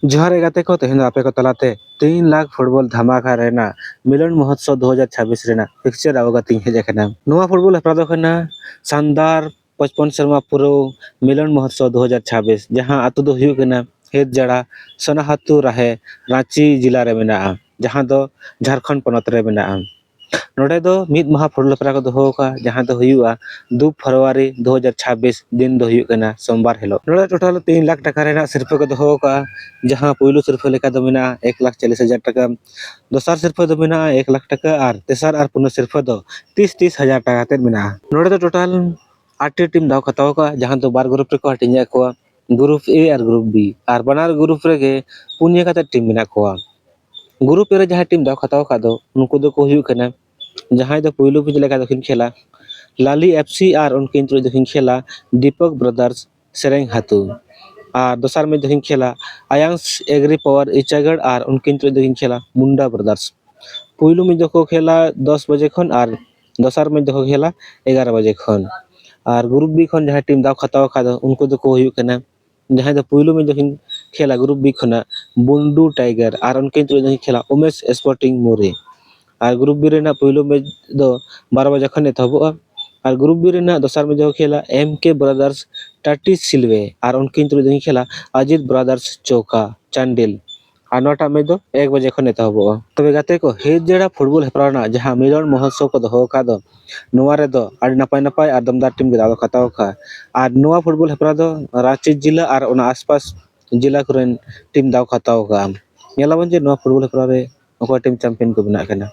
जोहार गाते को तेहन आपे को तलाते 3 लाख फुटबॉल धमाका रेना मिलन महोत्सव 2026 रेना पिक्चर आवगती हेज कना नोआ फुटबॉल हेपरा दो कना शानदार 55 शर्मा पुरो मिलन महोत्सव 2026 जहां आतु दो हुयु कना हेज जड़ा सनाहातु रहे रांची जिला रे मेना जहां दो झारखंड पनत रे मेना नोडे दो मिद महा फुटबॉल हेपरा को दोहो का जहां दो हुयुआ 2 फरवरी 2026 दिन दो हुयु कना सोमवार हेलो नोडे टोटल 3 लाख टका रेना सिरफे को दोहो का जहां पुइलु सिरफे लेका दो मेना 1,40,000 टका दोसार सिरफे दो मेना 1 लाख टका और तेसार और पुनो सिरफे दो 30,000 टका ते मेना नोडे दो टोटल 8 टीम दाव खताव का जहां दो बार ग्रुप रे को हटिंजा को ग्रुप ए और ग्रुप बी और बनार ग्रुप रे के पुनिया का टीम मेना को ग्रुप ए रे जहां टीम दाव खताव का दो उनको दो को हुयु कना जहां दो पुइलु पिछ लेका दखिन खेला लाली एफसी और उनके इंट्रो दखिन खेला दीपक ब्रदर्स सेरेंग हातू और दोसार में दखिन खेला आयांस एग्री पावर इचागढ़ और उनके इंट्रो दखिन खेला मुंडा ब्रदर्स पुइलु में दो खेला 10 बजे खन और दोसार में दो खेला 11 बजे खन और ग्रुप बी खन जहां टीम दाव खताव का दो उनको दो को हुयु कना जहां दो पुइलु में दखिन खेला ग्रुप बी खना बुंडू टाइगर और उनके इंट्रो दखिन खेला उमेश स्पोर्टिंग मोरे और ग्रुप बी रेना पुइलु में दो 12 बजे खन एतहबोआ और ग्रुप बी रेना दोसार में जो खेला एमके ब्रदर्स टाटी सिल्वे और उनके इंट्रो दखिन खेला अजित ब्रदर्स चौका चांडिल और नोटा में दो 1 बजे खन एतहबोआ तबे गाते को हेज जेड़ा फुटबॉल हेपराना जहां मिलन महोत्सव को दोहो का दो नोआ रे दो आडी नपाय नपाय और दमदार टीम के दाव खताव का और नोआ फुटबॉल हेपरा दो रांची जिला और उना आसपास जिला कुरेन टीम दाव खताव का नेलावन जे नोआ फुटबॉल हेपरा रे ᱚᱠᱚᱭ ᱴᱤᱢ ᱪᱟᱢᱯᱤᱭᱚᱱ ᱠᱚ ᱵᱮᱱᱟᱜ ᱠᱟᱱᱟ।